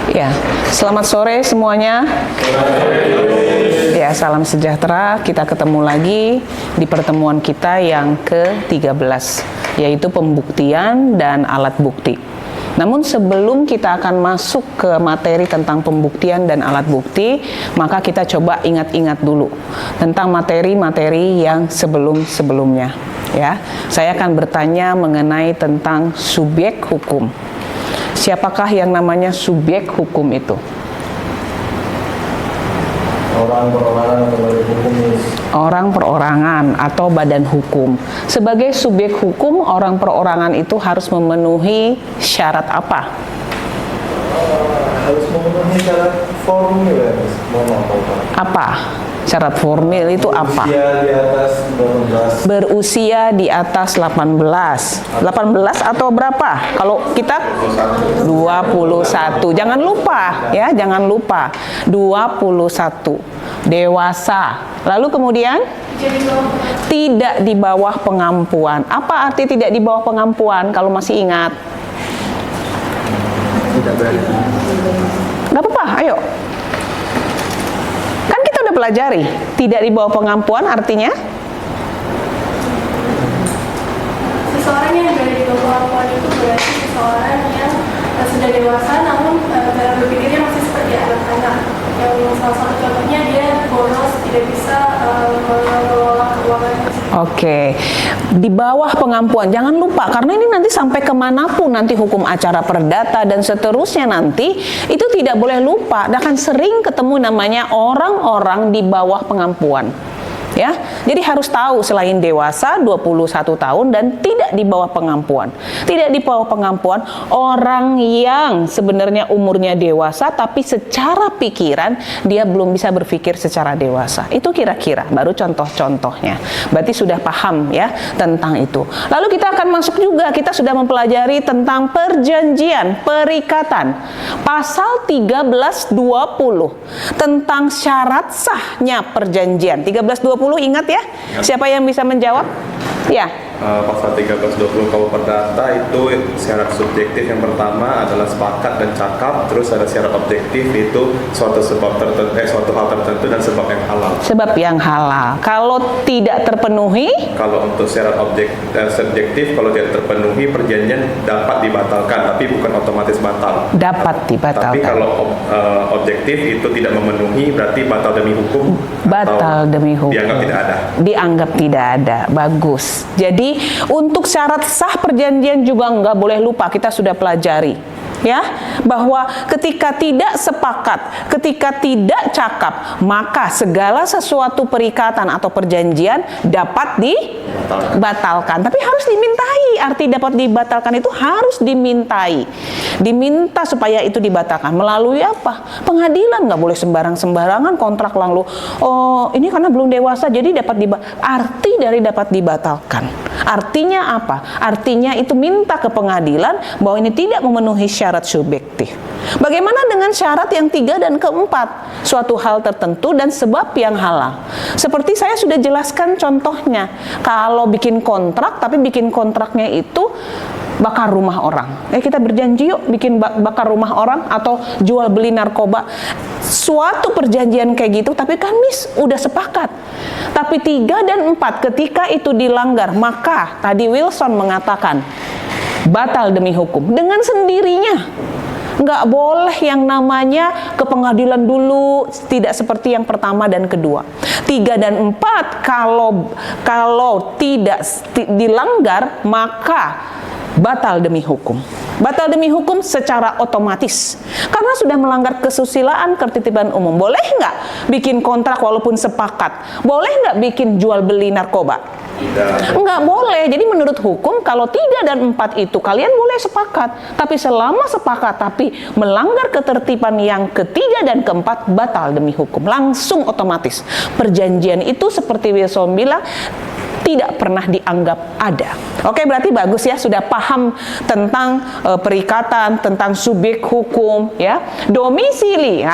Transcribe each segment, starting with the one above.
Ya, selamat sore semuanya. Ya, salam sejahtera. Kita ketemu lagi di pertemuan kita yang ke-13, yaitu pembuktian dan alat bukti. Namun sebelum kita akan masuk ke materi tentang pembuktian dan alat bukti, maka kita coba ingat-ingat dulu tentang materi-materi yang sebelum-sebelumnya. Ya, saya akan bertanya mengenai tentang subjek hukum. Siapakah yang namanya subjek hukum itu? Orang perorangan atau badan hukum. Orang perorangan atau badan hukum. Sebagai subjek hukum, orang perorangan itu harus memenuhi syarat apa? Harus memenuhi syarat formil ya, Mas. Apa? Syarat formil itu apa? Berusia di atas 18. Berusia di atas 18. 18 atau berapa? Kalau kita 21. Jangan lupa ya, jangan lupa. 21. Dewasa. Lalu kemudian tidak di bawah pengampuan. Apa arti tidak di bawah pengampuan kalau masih ingat? Tidak berarti. Gak apa-apa, ayo. Kan kita udah pelajari. Tidak di bawah pengampuan artinya? Seseorang yang berada di bawah pengampuan itu berarti seseorang yang sudah dewasa namun cara berpikirnya masih seperti anak-anak. Yang salah satu contohnya dia boros, tidak bisa mengelola keuangan. Oke, di bawah pengampuan, jangan lupa karena ini nanti sampai kemanapun nanti hukum acara perdata dan seterusnya nanti itu tidak boleh lupa. Dan akan sering ketemu namanya orang-orang di bawah pengampuan. Ya, jadi harus tahu selain dewasa 21 tahun dan tidak di bawah pengampuan. Tidak di bawah pengampuan orang yang sebenarnya umurnya dewasa tapi secara pikiran dia belum bisa berpikir secara dewasa. Itu kira-kira baru contoh-contohnya. Berarti sudah paham ya tentang itu. Lalu kita akan masuk juga, kita sudah mempelajari tentang perjanjian, perikatan. Pasal 1320 tentang syarat sahnya perjanjian. 1320 ingat ya? Siapa yang bisa menjawab? Ya. Pasal 1320 KUH Perdata itu syarat subjektif yang pertama adalah sepakat dan cakap, terus ada syarat objektif itu suatu sebab tertentu, suatu hal tertentu dan sebab yang halal. Sebab yang halal. Kalau tidak terpenuhi, kalau untuk syarat subjektif, kalau tidak terpenuhi perjanjian dapat dibatalkan, tapi bukan otomatis batal. dapat dibatalkan. Tapi kalau objektif itu tidak memenuhi, berarti batal demi hukum. Batal atau demi hukum. Dianggap tidak ada. Dianggap tidak ada. Bagus. Jadi untuk syarat sah perjanjian juga nggak boleh lupa, kita sudah pelajari ya, bahwa ketika tidak sepakat, ketika tidak cakap, maka segala sesuatu perikatan atau perjanjian dapat dibatalkan. Tapi harus dimintai. Arti dapat dibatalkan itu harus dimintai. Diminta supaya itu dibatalkan. Melalui apa? Pengadilan. Nggak boleh sembarang-sembarangan kontrak lalu. Oh, ini karena belum dewasa jadi dapat arti dari dapat dibatalkan. Artinya apa? Artinya itu minta ke pengadilan bahwa ini tidak memenuhi syarat subjektif. Bagaimana dengan syarat yang 3 dan keempat? Suatu hal tertentu dan sebab yang halal. Seperti saya sudah jelaskan contohnya. Kalau bikin kontrak, tapi bikin kontraknya itu bakar rumah orang. Kita berjanji yuk bikin bakar rumah orang atau jual beli narkoba. Suatu perjanjian kayak gitu, tapi kami udah sepakat. Tapi 3 dan 4 ketika itu dilanggar, maka tadi Wilson mengatakan batal demi hukum dengan sendirinya. Nggak boleh yang namanya ke pengadilan dulu, tidak seperti yang pertama dan kedua. 3 dan 4 kalau tidak dilanggar maka batal demi hukum. Batal demi hukum secara otomatis karena sudah melanggar kesusilaan, ketertiban umum. Boleh nggak bikin kontrak walaupun sepakat? Boleh nggak bikin jual beli narkoba? Enggak boleh. Jadi menurut hukum kalau 3 dan 4 itu kalian boleh sepakat, tapi selama sepakat tapi melanggar ketertiban yang ketiga dan keempat, batal demi hukum. Langsung otomatis. Perjanjian itu seperti Wilson bilang tidak pernah dianggap ada. Oke, berarti bagus ya, sudah paham tentang perikatan, tentang subjek hukum ya. Domisili.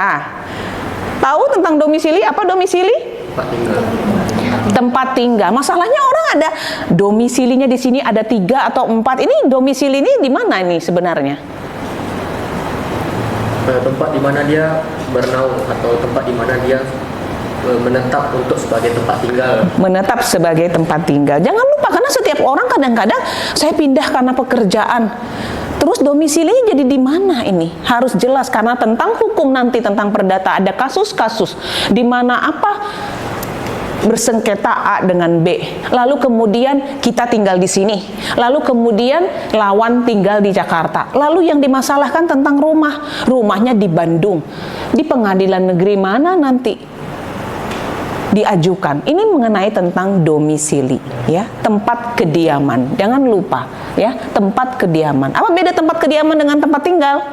Tahu tentang domisili? Apa domisili? Tempat tinggal. Masalahnya orang ada domisilinya di sini ada 3 atau 4. Ini domisili ini di mana ini sebenarnya? tempat di mana dia bernaung atau tempat di mana dia menetap untuk sebagai tempat tinggal. Menetap sebagai tempat tinggal. Jangan lupa, karena setiap orang kadang-kadang saya pindah karena pekerjaan. Terus domisilinya jadi di mana ini? Harus jelas, karena tentang hukum nanti, tentang perdata ada kasus-kasus di mana apa bersengketa A dengan B. Lalu kemudian kita tinggal di sini. Lalu kemudian lawan tinggal di Jakarta. Lalu yang dimasalahkan tentang rumah. Rumahnya di Bandung. Di pengadilan negeri mana nanti diajukan? Ini mengenai tentang domisili, ya, tempat kediaman. Jangan lupa, ya, tempat kediaman. Apa beda tempat kediaman dengan tempat tinggal?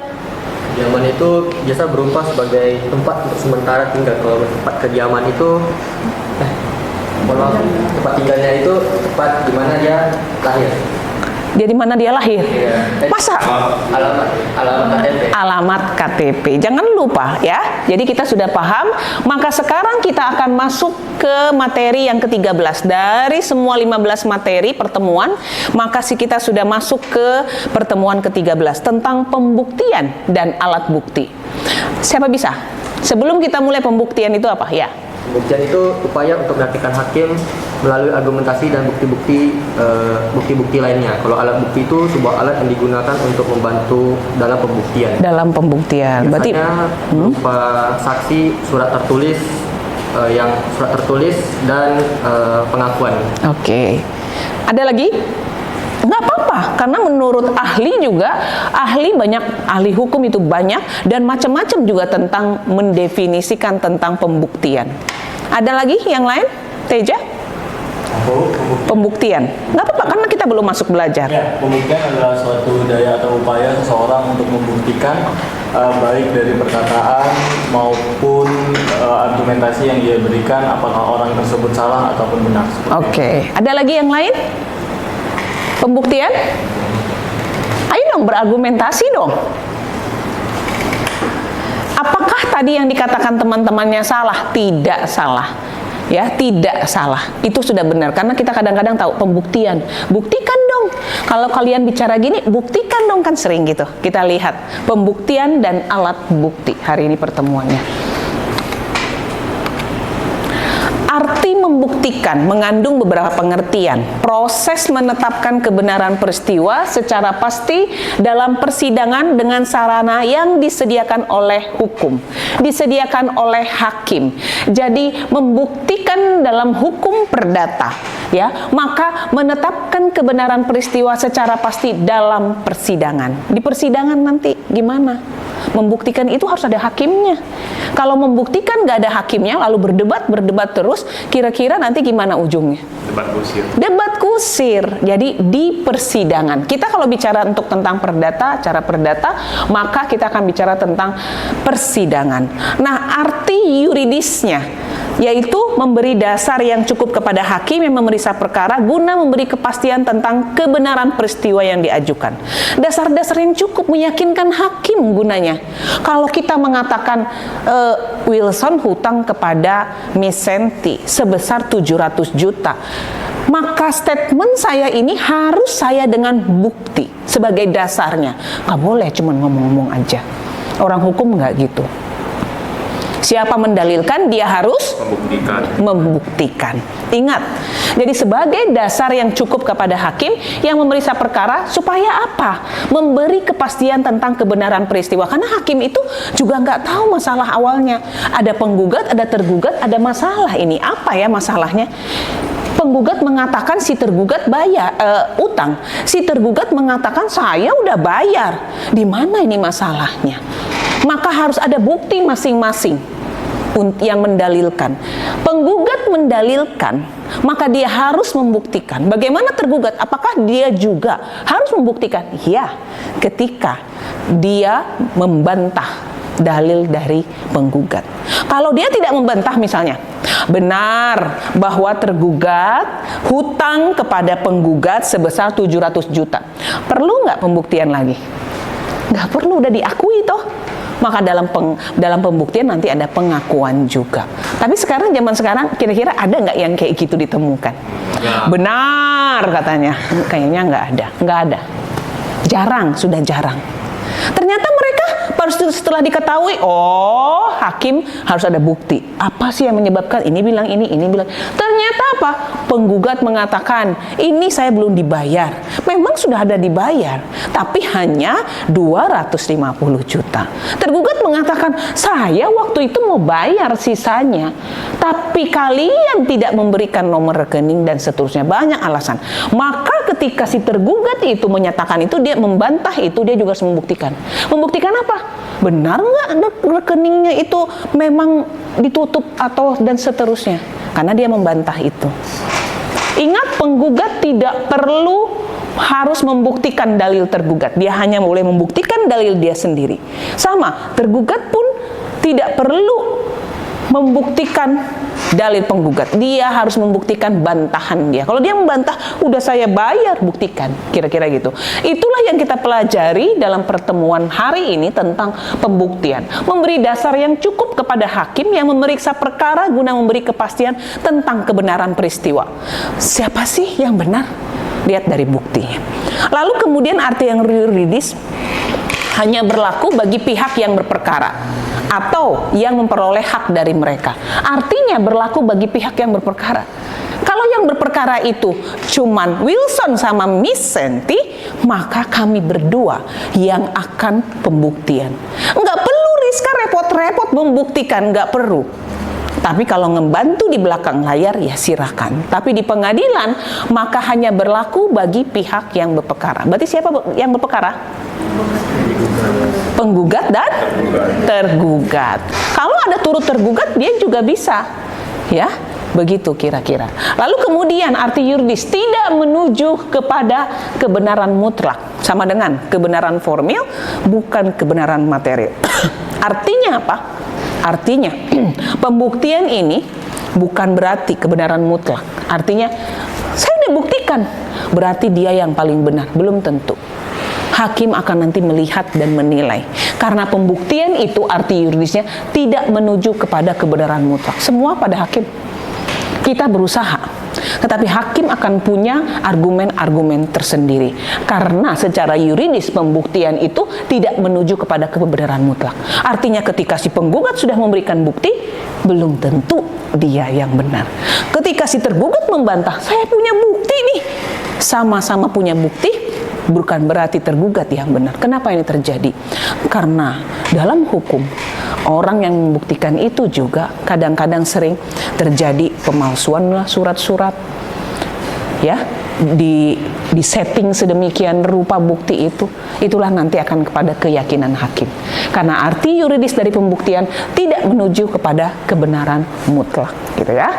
Kediaman itu biasa berupa sebagai tempat untuk sementara tinggal. Kalau tempat kediaman itu tempat tinggalnya itu tempat di mana dia lahir. Dia di mana dia lahir? Iya. Masa? Alamat KTP. Alamat KTP. Jangan lupa, ya. Jadi kita sudah paham. Maka sekarang kita akan masuk ke materi yang ke-13. Dari semua 15 materi pertemuan, maka kita sudah masuk ke pertemuan ke-13 tentang pembuktian dan alat bukti. Siapa bisa? Sebelum kita mulai pembuktian itu apa? Ya. Pembuktian itu upaya untuk meyakinkan hakim melalui argumentasi dan bukti-bukti lainnya. Kalau alat bukti itu sebuah alat yang digunakan untuk membantu dalam pembuktian. Dalam pembuktian. Berarti berupa saksi, surat tertulis dan pengakuan. Oke. Ada lagi? Nggak apa-apa, karena menurut ahli juga, ahli hukum itu banyak dan macam-macam juga tentang mendefinisikan tentang pembuktian. Ada lagi yang lain? Teja? Pembuktian. Nggak apa-apa, karena kita belum masuk belajar. Ya, pembuktian adalah suatu daya atau upaya seseorang untuk membuktikan baik dari perkataan maupun argumentasi yang dia berikan, apakah orang tersebut salah ataupun benar. Oke. Ada lagi yang lain? Pembuktian? Ayo dong, berargumentasi dong. Apakah tadi yang dikatakan teman-temannya salah? Tidak salah. Ya, tidak salah. Itu sudah benar. Karena kita kadang-kadang tahu pembuktian. Buktikan dong. Kalau kalian bicara gini, buktikan dong, kan sering gitu. Kita lihat pembuktian dan alat bukti hari ini pertemuannya. Arti membuktikan mengandung beberapa pengertian. Proses menetapkan kebenaran peristiwa secara pasti dalam persidangan dengan sarana yang disediakan oleh hukum, disediakan oleh hakim. Jadi membuktikan dalam hukum perdata, ya, maka menetapkan kebenaran peristiwa secara pasti dalam persidangan. Di persidangan nanti gimana? Membuktikan itu harus ada hakimnya. Kalau membuktikan nggak ada hakimnya, lalu berdebat terus, kira-kira nanti gimana ujungnya? Debat kusir. Debat kusir. Jadi di persidangan. Kita kalau bicara untuk tentang perdata, cara perdata, maka kita akan bicara tentang persidangan. Nah, arti yuridisnya yaitu memberi dasar yang cukup kepada hakim yang memeriksa perkara guna memberi kepastian tentang kebenaran peristiwa yang diajukan. Dasar-dasar yang cukup meyakinkan hakim gunanya. Kalau kita mengatakan Wilson hutang kepada Miss Senti sebesar 700 juta, maka statement saya ini harus saya dengan bukti sebagai dasarnya. Nggak boleh cuma ngomong-ngomong aja. Orang hukum nggak gitu. Siapa mendalilkan, dia harus membuktikan. Ingat, jadi sebagai dasar yang cukup kepada hakim yang memeriksa perkara, supaya apa? Memberi kepastian tentang kebenaran peristiwa. Karena hakim itu juga nggak tahu masalah awalnya. Ada penggugat, ada tergugat, ada masalah ini. Apa ya masalahnya? Penggugat mengatakan si tergugat bayar utang. Si tergugat mengatakan saya udah bayar. Di mana ini masalahnya? Maka harus ada bukti masing-masing yang mendalilkan. Penggugat mendalilkan, maka dia harus membuktikan. Bagaimana tergugat? Apakah dia juga harus membuktikan? Ya, ketika dia membantah dalil dari penggugat. Kalau dia tidak membantah misalnya, benar bahwa tergugat hutang kepada penggugat sebesar 700 juta. Perlu nggak pembuktian lagi? Nggak perlu, udah diakui toh. Maka dalam pembuktian nanti ada pengakuan juga. Tapi zaman sekarang kira-kira ada nggak yang kayak gitu ditemukan? Ya. Benar katanya, kayaknya nggak ada. Jarang, sudah jarang. Ternyata mereka Setelah diketahui, oh hakim harus ada bukti. Apa sih yang menyebabkan ini bilang ini bilang. Ternyata apa? Penggugat mengatakan, ini saya belum dibayar. Memang sudah ada dibayar, tapi hanya 250 juta. Tergugat mengatakan, saya waktu itu mau bayar sisanya, tapi kalian tidak memberikan nomor rekening dan seterusnya. Banyak alasan. Maka ketika si tergugat itu menyatakan itu, dia membantah itu, dia juga harus membuktikan. Membuktikan apa? Benar nggak rekeningnya itu memang ditutup atau dan seterusnya? Karena dia membantah itu. Ingat, penggugat tidak perlu harus membuktikan dalil tergugat. Dia hanya boleh membuktikan dalil dia sendiri. Sama, tergugat pun tidak perlu membuktikan dalil penggugat. Dia harus membuktikan bantahan dia. Kalau dia membantah, udah saya bayar, buktikan. Kira-kira gitu. Itulah yang kita pelajari dalam pertemuan hari ini tentang pembuktian. Memberi dasar yang cukup kepada hakim yang memeriksa perkara guna memberi kepastian tentang kebenaran peristiwa. Siapa sih yang benar? Lihat dari buktinya. Lalu kemudian arti yang yuridis hanya berlaku bagi pihak yang berperkara atau yang memperoleh hak dari mereka. Artinya berlaku bagi pihak yang berperkara. Kalau yang berperkara itu cuman Wilson sama Miss Santi, maka kami berdua yang akan pembuktian. Nggak perlu Rizka repot-repot membuktikan, nggak perlu. Tapi kalau ngebantu di belakang layar, ya silakan. Tapi di pengadilan, maka hanya berlaku bagi pihak yang berperkara. Berarti siapa yang berperkara? Penggugat dan tergugat. Kalau ada turut tergugat, dia juga bisa. Ya, begitu kira-kira. Lalu kemudian arti yuridis tidak menuju kepada kebenaran mutlak. Sama dengan kebenaran formil, bukan kebenaran material. Artinya apa? Artinya, pembuktian ini bukan berarti kebenaran mutlak. Artinya, saya udah buktikan, berarti dia yang paling benar. Belum tentu. Hakim akan nanti melihat dan menilai. Karena pembuktian itu arti yuridisnya tidak menuju kepada kebenaran mutlak. Semua pada hakim. Kita berusaha. Tetapi hakim akan punya argumen-argumen tersendiri. Karena secara yuridis pembuktian itu tidak menuju kepada kebenaran mutlak. Artinya ketika si penggugat sudah memberikan bukti, belum tentu dia yang benar. Ketika si tergugat membantah, saya punya bukti nih. Sama-sama punya bukti, bukan berarti tergugat yang benar. Kenapa ini terjadi? Karena dalam hukum, orang yang membuktikan itu juga kadang-kadang sering terjadi pemalsuan surat-surat, ya, di setting sedemikian rupa bukti itu. Itulah nanti akan kepada keyakinan hakim. Karena arti yuridis dari pembuktian tidak menuju kepada kebenaran mutlak, gitu ya.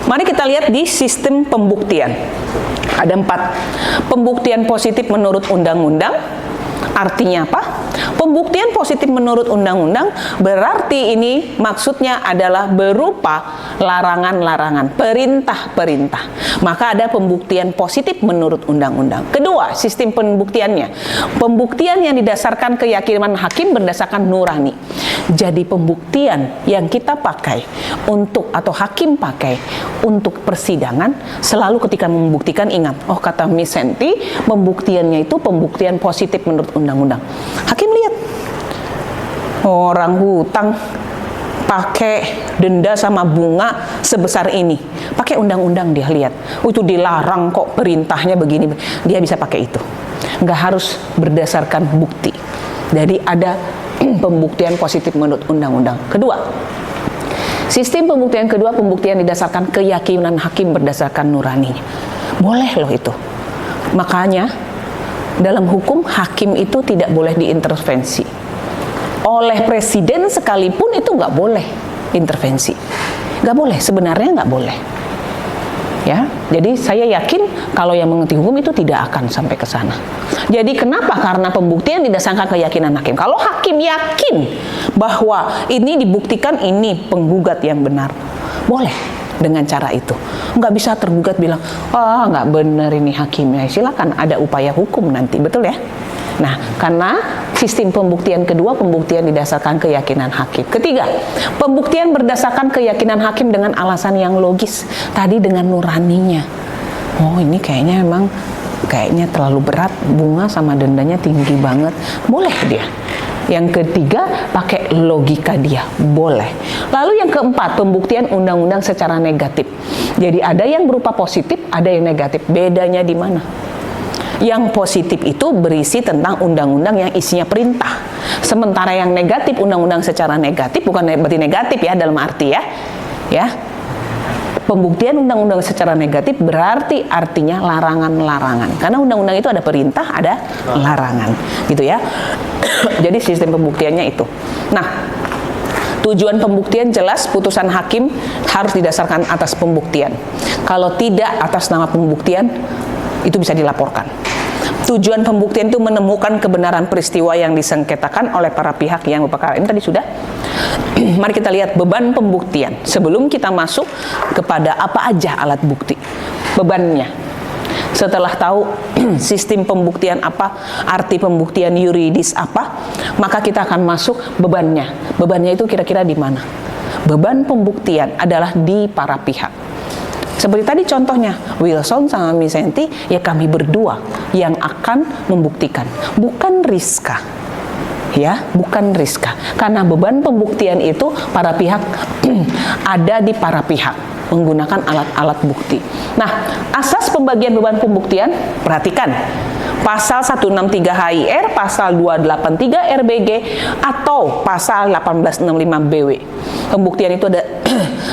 Mari kita lihat di sistem pembuktian. Ada 4. Pembuktian positif menurut undang-undang. Artinya apa? Pembuktian positif menurut undang-undang berarti ini maksudnya adalah berupa larangan-larangan, perintah-perintah. Maka ada pembuktian positif menurut undang-undang. Kedua, sistem pembuktiannya. Pembuktian yang didasarkan keyakinan hakim berdasarkan nurani. Jadi pembuktian yang kita pakai untuk atau hakim pakai untuk persidangan selalu ketika membuktikan, ingat, oh kata Miss Santi, pembuktiannya itu pembuktian positif menurut undang-undang. Hakim lihat orang hutang pakai denda sama bunga sebesar ini, pakai undang-undang dia lihat, itu dilarang kok, perintahnya begini, dia bisa pakai itu, nggak harus berdasarkan bukti. Jadi ada pembuktian positif menurut undang-undang. Kedua, sistem pembuktian kedua, pembuktian didasarkan keyakinan hakim berdasarkan nuraninya. Boleh loh itu. Makanya dalam hukum hakim itu tidak boleh diintervensi. Oleh presiden sekalipun itu nggak boleh intervensi. Nggak boleh, sebenarnya nggak boleh. Ya, jadi saya yakin kalau yang mengerti hukum itu tidak akan sampai ke sana. Jadi kenapa? Karena pembuktian didasarkan keyakinan hakim. Kalau hakim yakin bahwa ini dibuktikan ini penggugat yang benar, boleh dengan cara itu. Nggak bisa tergugat bilang, nggak benar ini hakimnya. Silakan, ada upaya hukum nanti, betul ya? Nah, karena sistem pembuktian kedua, pembuktian didasarkan keyakinan hakim. Ketiga, pembuktian berdasarkan keyakinan hakim dengan alasan yang logis. Tadi dengan nuraninya. Oh, ini kayaknya memang kayaknya terlalu berat, bunga sama dendanya tinggi banget, boleh dia. Yang ketiga, pakai logika dia, boleh. Lalu yang keempat, pembuktian undang-undang secara negatif. Jadi ada yang berupa positif, ada yang negatif. Bedanya di mana? Yang positif itu berisi tentang undang-undang yang isinya perintah. Sementara yang negatif, undang-undang secara negatif, bukan berarti negatif ya, dalam arti ya. Pembuktian undang-undang secara negatif berarti artinya larangan-larangan. Karena undang-undang itu ada perintah, ada larangan, gitu ya. Jadi sistem pembuktiannya itu. Nah, tujuan pembuktian jelas, putusan hakim harus didasarkan atas pembuktian. Kalau tidak atas nama pembuktian, itu bisa dilaporkan. Tujuan pembuktian itu menemukan kebenaran peristiwa yang disengketakan oleh para pihak yang berperkara. Ini tadi sudah. Mari kita lihat beban pembuktian. Sebelum kita masuk kepada apa aja alat bukti, bebannya. Setelah tahu sistem pembuktian apa, arti pembuktian yuridis apa, maka kita akan masuk bebannya. Bebannya itu kira-kira di mana? Beban pembuktian adalah di para pihak. Seperti tadi contohnya, Wilson sama Misenti, ya kami berdua yang akan membuktikan, bukan Rizka. Ya, bukan Rizka. Karena beban pembuktian itu para pihak ada di para pihak menggunakan alat-alat bukti. Nah, asas pembagian beban pembuktian, perhatikan. Pasal 163 HIR, pasal 283 RBG, atau pasal 1865 BW. Pembuktian itu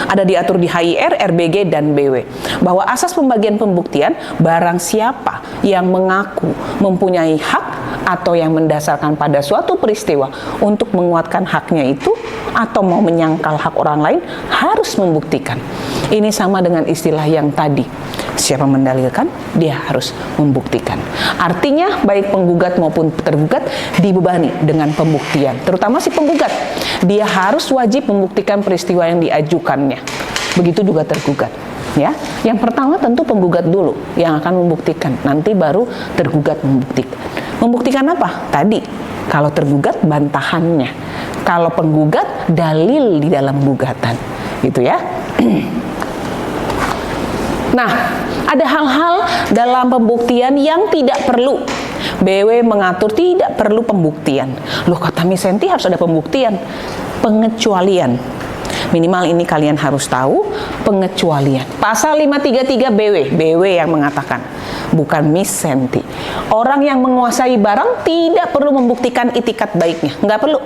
ada diatur di HIR, RBG, dan BW. Bahwa asas pembagian pembuktian, barang siapa yang mengaku mempunyai hak atau yang mendasarkan pada suatu peristiwa untuk menguatkan haknya itu, atau mau menyangkal hak orang lain, harus membuktikan. Ini sama dengan istilah yang tadi. Siapa mendalilkan, dia harus membuktikan. Artinya baik penggugat maupun tergugat dibebani dengan pembuktian. Terutama si penggugat, dia harus wajib membuktikan peristiwa yang diajukannya. Begitu juga tergugat. Ya, yang pertama tentu penggugat dulu yang akan membuktikan. Nanti baru tergugat membuktikan. Membuktikan apa? Tadi, kalau tergugat bantahannya. Kalau penggugat dalil di dalam gugatan. Gitu ya. Nah, ada hal-hal dalam pembuktian yang tidak perlu. BW mengatur tidak perlu pembuktian. Loh, kata Misenti harus ada pembuktian. Pengecualian. Minimal ini kalian harus tahu, pengecualian. Pasal 533 BW yang mengatakan, bukan Misenti. Orang yang menguasai barang tidak perlu membuktikan itikat baiknya. Nggak perlu.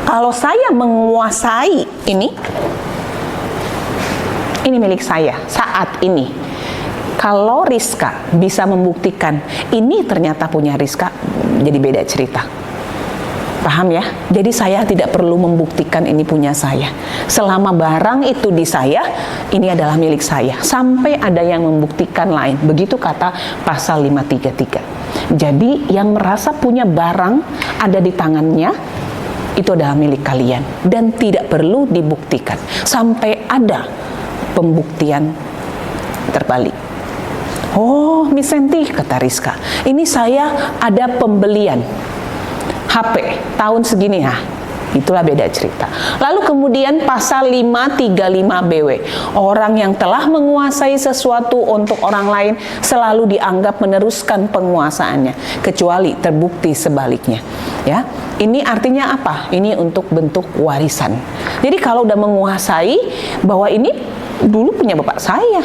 Kalau saya menguasai ini milik saya saat ini. Kalau Rizka bisa membuktikan ini ternyata punya Rizka, jadi beda cerita. Paham ya? Jadi saya tidak perlu membuktikan ini punya saya. Selama barang itu di saya, ini adalah milik saya. Sampai ada yang membuktikan lain. Begitu kata pasal 533. Jadi yang merasa punya barang ada di tangannya, itu adalah milik kalian. Dan tidak perlu dibuktikan. Sampai ada pembuktian terbalik. Oh, Misenti, kata Rizka, ini saya ada pembelian HP tahun segini ya. Itulah beda cerita. Lalu kemudian pasal 535 BW. Orang yang telah menguasai sesuatu untuk orang lain selalu dianggap meneruskan penguasaannya kecuali terbukti sebaliknya. Ya. Ini artinya apa? Ini untuk bentuk warisan. Jadi kalau udah menguasai bahwa ini dulu punya bapak saya.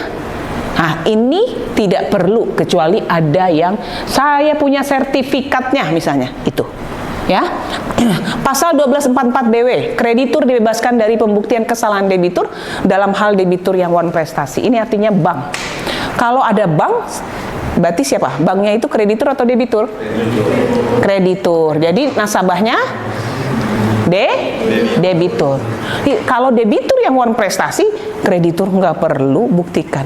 Nah, ini tidak perlu kecuali ada yang saya punya sertifikatnya misalnya, itu. Ya. Pasal 1244 BW, kreditur dibebaskan dari pembuktian kesalahan debitur dalam hal debitur yang wan prestasi. Ini artinya bank. Kalau ada bank, berarti siapa? Banknya itu kreditur atau debitur? Kreditur. Jadi nasabahnya debitur. Kalau debitur yang wan prestasi, kreditur nggak perlu buktikan.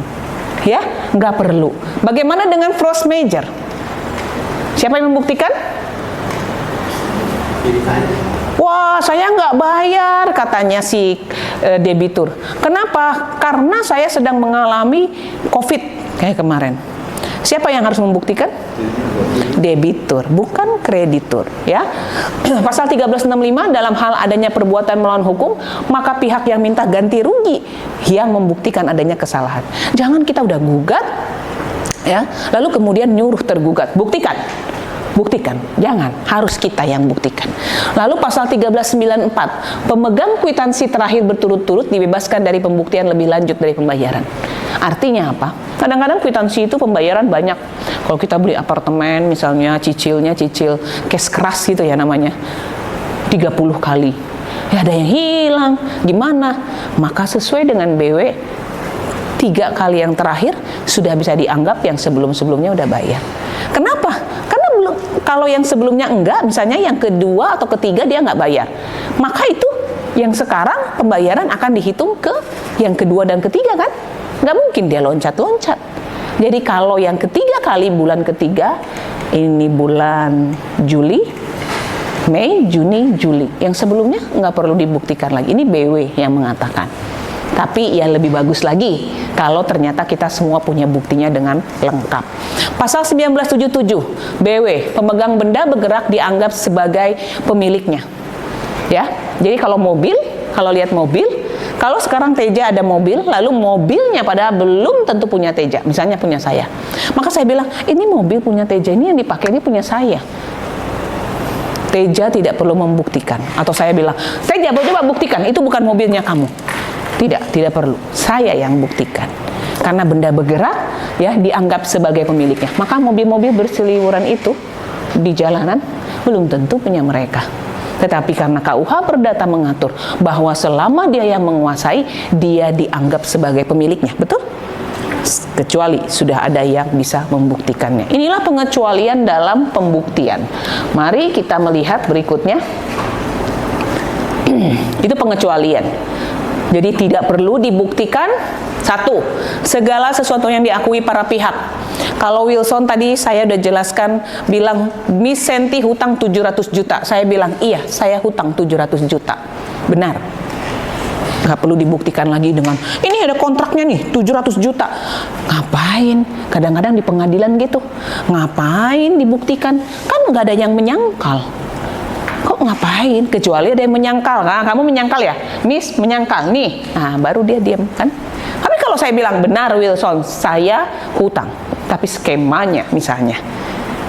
Ya, nggak perlu. Bagaimana dengan force major? Siapa yang membuktikan? Wah, saya nggak bayar, katanya si debitur. Kenapa? Karena saya sedang mengalami COVID kayak kemarin. Siapa yang harus membuktikan? Debitur, bukan kreditur, ya. Pasal 1365, dalam hal adanya perbuatan melawan hukum, maka pihak yang minta ganti rugi yang membuktikan adanya kesalahan. Jangan kita udah gugat, Ya, lalu kemudian nyuruh tergugat, buktikan. Buktikan, jangan, harus kita yang buktikan. Lalu pasal 1394, pemegang kwitansi terakhir berturut-turut dibebaskan dari pembuktian lebih lanjut dari pembayaran. Artinya apa? Kadang-kadang kwitansi itu pembayaran banyak. Kalau kita beli apartemen misalnya, cicilnya cicil cash keras gitu ya namanya, 30 kali. Ya ada yang hilang, gimana? Maka sesuai dengan BW, 3 kali yang terakhir sudah bisa dianggap yang sebelum-sebelumnya udah bayar. Kenapa? Karena belum, kalau yang sebelumnya enggak, misalnya yang kedua atau ketiga dia nggak bayar, maka itu yang sekarang pembayaran akan dihitung ke yang kedua dan ketiga kan? Nggak mungkin dia loncat-loncat. Jadi kalau yang ketiga kali bulan ketiga, ini bulan Juli, Mei, Juni, Juli, yang sebelumnya nggak perlu dibuktikan lagi. Ini BW yang mengatakan. Tapi ya lebih bagus lagi kalau ternyata kita semua punya buktinya dengan lengkap. Pasal 1977 BW, pemegang benda bergerak dianggap sebagai pemiliknya. Ya, jadi kalau mobil, kalau lihat mobil, kalau sekarang Teja ada mobil, lalu mobilnya padahal belum tentu punya Teja, misalnya punya saya. Maka saya bilang, ini mobil punya Teja, ini yang dipakai ini punya saya. Teja tidak perlu membuktikan. Atau saya bilang, Teja coba buktikan, itu bukan mobilnya kamu. Tidak perlu. Saya yang buktikan. Karena benda bergerak ya dianggap sebagai pemiliknya. Maka mobil-mobil berseliweran itu di jalanan belum tentu punya mereka. Tetapi karena KUH Perdata mengatur bahwa selama dia yang menguasai, dia dianggap sebagai pemiliknya. Betul? Kecuali sudah ada yang bisa membuktikannya. Inilah pengecualian dalam pembuktian. Mari kita melihat berikutnya. Itu pengecualian. Jadi tidak perlu dibuktikan. Satu, segala sesuatu yang diakui para pihak. Kalau Wilson tadi saya udah jelaskan, bilang Miss Senti hutang 700 juta. Saya bilang iya, saya hutang 700 juta. Benar. Nggak perlu dibuktikan lagi dengan ini ada kontraknya nih 700 juta. Ngapain? Kadang-kadang di pengadilan gitu. Ngapain dibuktikan? Kan nggak ada yang menyangkal. Kok ngapain? Kecuali ada yang menyangkal. Nah, kamu menyangkal ya? Miss menyangkal nih. Nah, baru dia diam kan? Tapi kalau saya bilang benar Wilson, saya hutang. Tapi skemanya misalnya.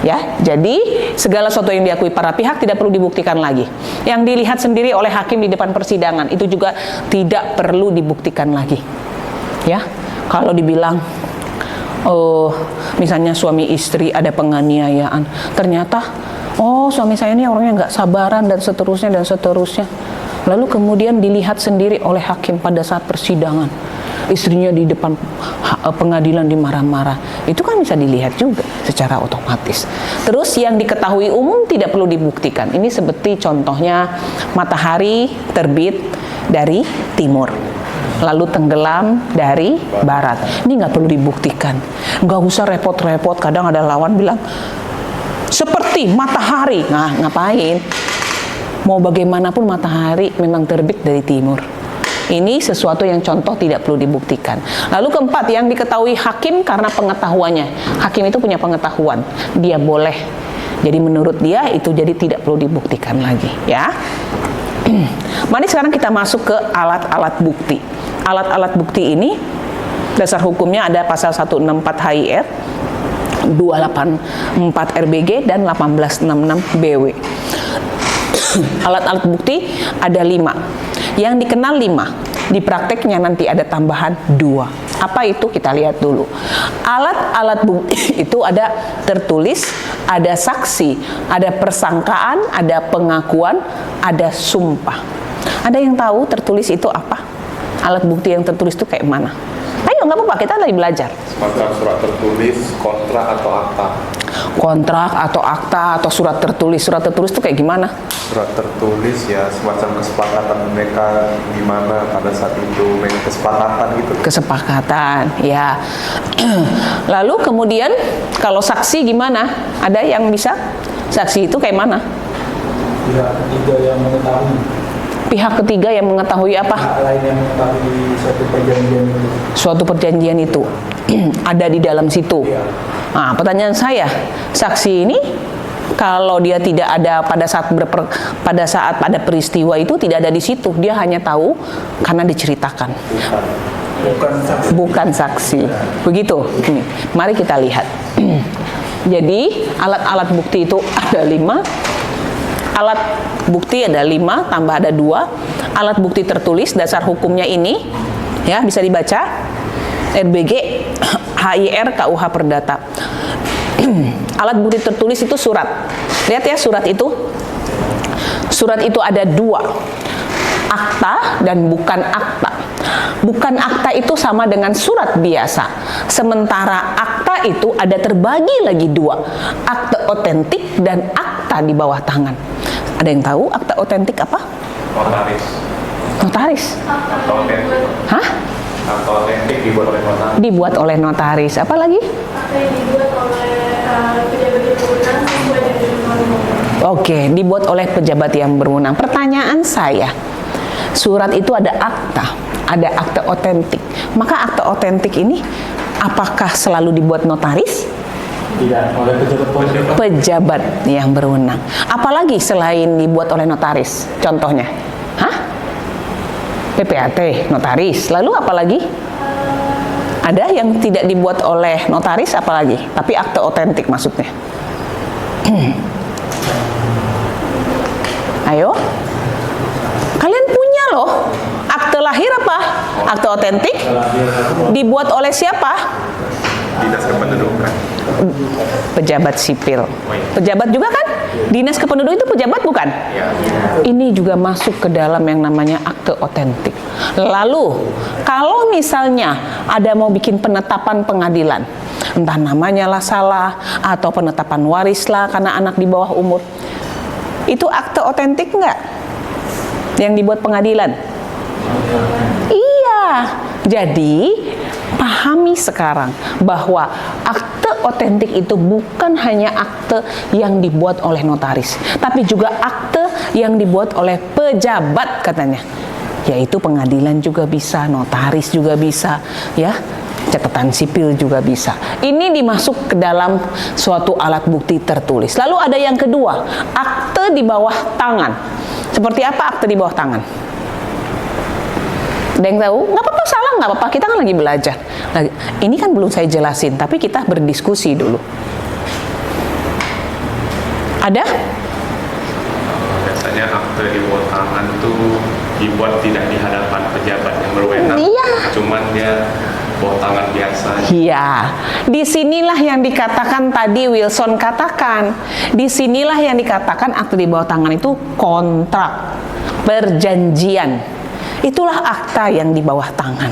Ya, jadi segala sesuatu yang diakui para pihak tidak perlu dibuktikan lagi. Yang dilihat sendiri oleh hakim di depan persidangan itu juga tidak perlu dibuktikan lagi. Ya, kalau dibilang misalnya suami istri ada penganiayaan, ternyata suami saya ini orangnya nggak sabaran dan seterusnya. Lalu kemudian dilihat sendiri oleh hakim pada saat persidangan, istrinya di depan pengadilan dimarah-marah, itu kan bisa dilihat juga secara otomatis. Terus yang diketahui umum tidak perlu dibuktikan. Ini seperti contohnya matahari terbit dari timur, lalu tenggelam dari barat. Ini nggak perlu dibuktikan, nggak usah repot-repot. Kadang ada lawan bilang seperti matahari. Nah, ngapain? Mau bagaimanapun matahari memang terbit dari timur. Ini sesuatu yang contoh tidak perlu dibuktikan. Lalu keempat, yang diketahui hakim karena pengetahuannya. Hakim itu punya pengetahuan, dia boleh. Jadi menurut dia itu jadi tidak perlu dibuktikan lagi, ya. Mari sekarang kita masuk ke alat-alat bukti. Alat-alat bukti ini dasar hukumnya ada pasal 164 HIR, 284 RBG dan 1866 BW. Alat-alat bukti ada 5. Yang dikenal 5. Di prakteknya nanti ada tambahan 2. Apa itu? Kita lihat dulu. Alat-alat bukti itu ada tertulis, ada saksi, ada persangkaan, ada pengakuan, ada sumpah. Ada yang tahu tertulis itu apa? Alat bukti yang tertulis itu kayak mana? Ayo, nggak apa-apa, kita lagi belajar. Semacam surat tertulis, kontrak atau akta. Kontrak atau akta atau surat tertulis. Surat tertulis itu kayak gimana? Surat tertulis ya semacam kesepakatan mereka gimana pada saat itu, kesepakatan gitu. Kesepakatan, ya. Lalu kemudian kalau saksi gimana? Ada yang bisa? Saksi itu kayak mana? Pihak ketiga yang mengetahui. Pihak ketiga yang mengetahui apa? Pihak lain yang mengetahui suatu perjanjian itu. Suatu perjanjian itu ada di dalam situ. Nah, pertanyaan saya, saksi ini kalau dia tidak ada pada saat pada peristiwa itu tidak ada di situ, dia hanya tahu karena diceritakan. Bukan saksi. Begitu. Ini, mari kita lihat. Jadi alat-alat bukti itu ada 5. Alat bukti ada 5, tambah ada 2. Alat bukti tertulis, dasar hukumnya ini, ya bisa dibaca. RBG, HIR, KUH Perdata. Alat bukti tertulis itu surat. Lihat ya surat itu. Surat itu ada 2. Akta dan bukan akta. Bukan akta itu sama dengan surat biasa. Sementara akta itu ada terbagi lagi 2. Akte otentik dan akta di bawah tangan. Ada yang tahu akta otentik apa? Notaris. Notaris. Akta otentik. Hah? Akta otentik dibuat oleh notaris. Dibuat oleh notaris. Apa lagi? Apa yang dibuat oleh pejabat yang berwenang sesuai dengan undang-undang. Oke, dibuat oleh pejabat yang berwenang. Pertanyaan saya, surat itu ada akta, ada akte otentik. Maka akte otentik ini apakah selalu dibuat notaris? Tidak, oleh pejabat. Pejabat yang berwenang. Apalagi selain dibuat oleh notaris? Contohnya, hah? PPAT, notaris. Lalu apalagi? Ada yang tidak dibuat oleh notaris, apalagi? Tapi akte otentik maksudnya. Ayo, kalian punya loh. Akte lahir apa? Akte otentik? Dibuat oleh siapa? Dinas Kependudukan. Pejabat sipil. Pejabat juga kan? Dinas Kependudukan itu pejabat bukan? Ya. Ini juga masuk ke dalam yang namanya akte otentik. Lalu, kalau misalnya ada mau bikin penetapan pengadilan, entah namanya lah salah, atau penetapan waris lah karena anak di bawah umur, itu akte otentik nggak? Yang dibuat pengadilan? Iya. Jadi, pahami sekarang bahwa akte otentik itu bukan hanya akte yang dibuat oleh notaris, tapi juga akte yang dibuat oleh pejabat katanya. Yaitu pengadilan juga bisa, notaris juga bisa, ya. Catatan sipil juga bisa. Ini dimasuk ke dalam suatu alat bukti tertulis. Lalu ada yang kedua, akte di bawah tangan. Seperti apa akte di bawah tangan? Ada yang tahu? Nggak apa-apa, salah nggak apa-apa. Kita kan lagi belajar. Ini kan belum saya jelasin, tapi kita berdiskusi dulu. Ada? Biasanya akte di bawah tangan tuh dibuat tidak di hadapan pejabat yang berwenang. Iya. Cuman dia bawah tangan biasa. Iya, disinilah yang dikatakan tadi Wilson katakan. Disinilah yang dikatakan akte di bawah tangan itu kontrak, perjanjian. Itulah akta yang di bawah tangan.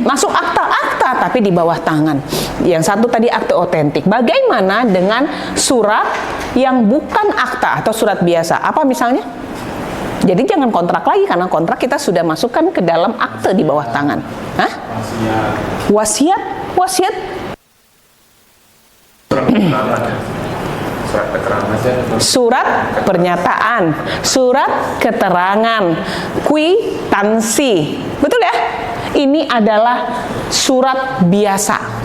Masuk akta-akta tapi di bawah tangan. Yang satu tadi akte otentik. Bagaimana dengan surat yang bukan akta atau surat biasa? Apa misalnya? Jadi jangan kontrak lagi, karena kontrak kita sudah masukkan ke dalam akte di bawah tangan. Hah? Wasiat? Wasiat? Surat keterangan. Surat pernyataan, surat keterangan, kwitansi. Betul ya? Ini adalah surat biasa.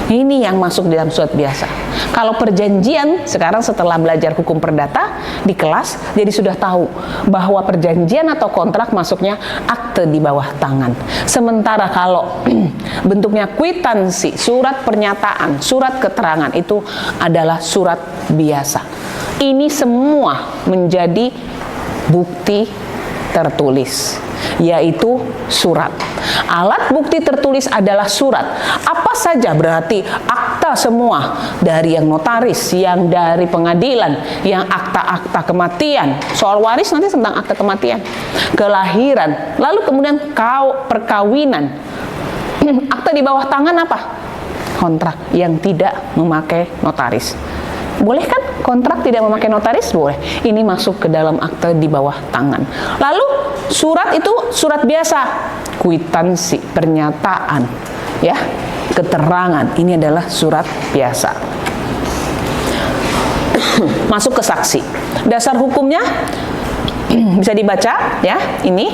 Ini yang masuk dalam surat biasa. Kalau perjanjian, sekarang setelah belajar hukum perdata di kelas, jadi sudah tahu bahwa perjanjian atau kontrak masuknya akte di bawah tangan. Sementara kalau bentuknya kwitansi, surat pernyataan, surat keterangan, itu adalah surat biasa. Ini semua menjadi bukti tertulis, yaitu surat. Alat bukti tertulis adalah surat. Apa saja berarti akta semua, dari yang notaris, yang dari pengadilan, yang akta-akta kematian. Soal waris nanti tentang akta kematian, kelahiran, lalu kemudian perkawinan. Akta di bawah tangan apa? Kontrak yang tidak memakai notaris. Boleh kan kontrak tidak memakai notaris? Boleh. Ini masuk ke dalam akte di bawah tangan. Lalu surat itu surat biasa, kwitansi, pernyataan, ya, keterangan. Ini adalah surat biasa. Masuk ke saksi. Dasar hukumnya bisa dibaca, ya. Ini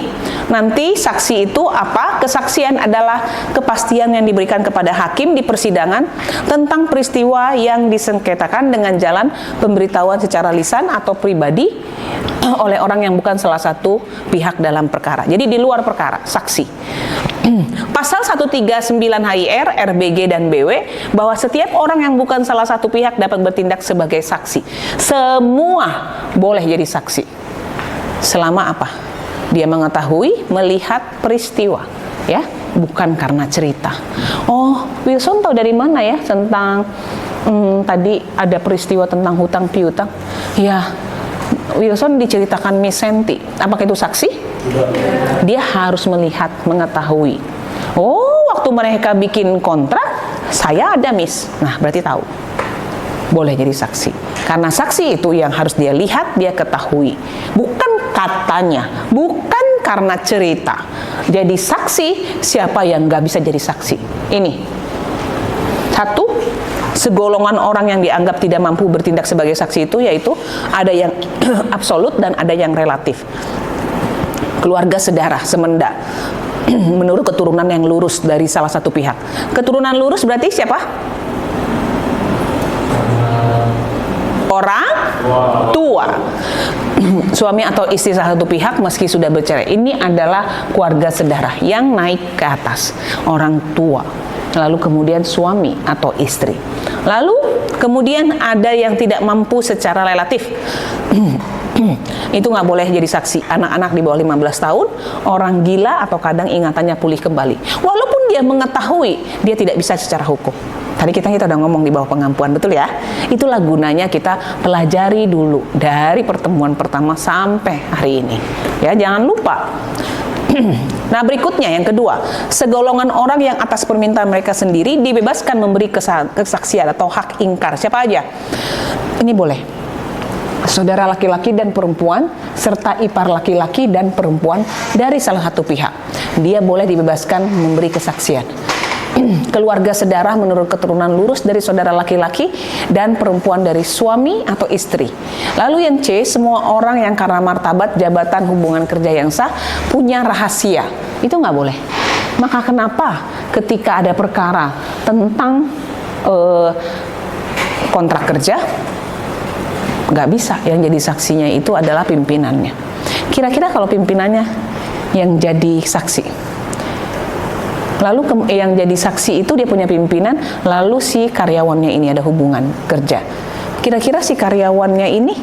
nanti saksi itu apa? Kesaksian adalah kepastian yang diberikan kepada hakim di persidangan tentang peristiwa yang disengketakan dengan jalan pemberitahuan secara lisan atau pribadi oleh orang yang bukan salah satu pihak dalam perkara. Jadi di luar perkara, saksi. Pasal 139 HIR, RBG dan BW bahwa setiap orang yang bukan salah satu pihak dapat bertindak sebagai saksi. Semua boleh jadi saksi. Selama apa? Dia mengetahui, melihat peristiwa, ya, bukan karena cerita. Oh, Wilson tahu dari mana ya tentang tadi ada peristiwa tentang hutang piutang? Ya, Wilson diceritakan Miss Senti. Apakah itu saksi? Dia harus melihat, mengetahui. Oh, waktu mereka bikin kontrak, saya ada Miss. Nah, berarti tahu. Boleh jadi saksi. Karena saksi itu yang harus dia lihat, dia ketahui. Bukan katanya, bukan karena cerita. Jadi saksi, siapa yang nggak bisa jadi saksi? Ini. Satu, segolongan orang yang dianggap tidak mampu bertindak sebagai saksi itu yaitu ada yang absolut dan ada yang relatif. Keluarga sedarah, semenda, menurut keturunan yang lurus dari salah satu pihak. Keturunan lurus berarti siapa? Orang tua. Suami atau istri salah satu pihak meski sudah bercerai. Ini adalah keluarga sedarah yang naik ke atas. Orang tua. Lalu kemudian suami atau istri. Lalu kemudian ada yang tidak mampu secara relatif. Itu nggak boleh jadi saksi. Anak-anak di bawah 15 tahun, orang gila atau kadang ingatannya pulih kembali. Walaupun dia mengetahui, dia tidak bisa secara hukum. Tadi kita udah ngomong di bawah pengampuan, betul ya? Itulah gunanya kita pelajari dulu dari pertemuan pertama sampai hari ini. Ya, jangan lupa. Nah, berikutnya yang kedua, segolongan orang yang atas permintaan mereka sendiri dibebaskan memberi kesaksian atau hak ingkar. Siapa aja? Ini boleh. Saudara laki-laki dan perempuan serta ipar laki-laki dan perempuan dari salah satu pihak. Dia boleh dibebaskan memberi kesaksian. Keluarga sedarah menurut keturunan lurus dari saudara laki-laki dan perempuan dari suami atau istri. Lalu yang C, semua orang yang karena martabat, jabatan, hubungan kerja yang sah punya rahasia. Itu nggak boleh. Maka kenapa ketika ada perkara tentang kontrak kerja, nggak bisa, yang jadi saksinya itu adalah pimpinannya. Kira-kira kalau pimpinannya yang jadi saksi, lalu yang jadi saksi itu dia punya pimpinan, lalu si karyawannya ini ada hubungan kerja. Kira-kira si karyawannya ini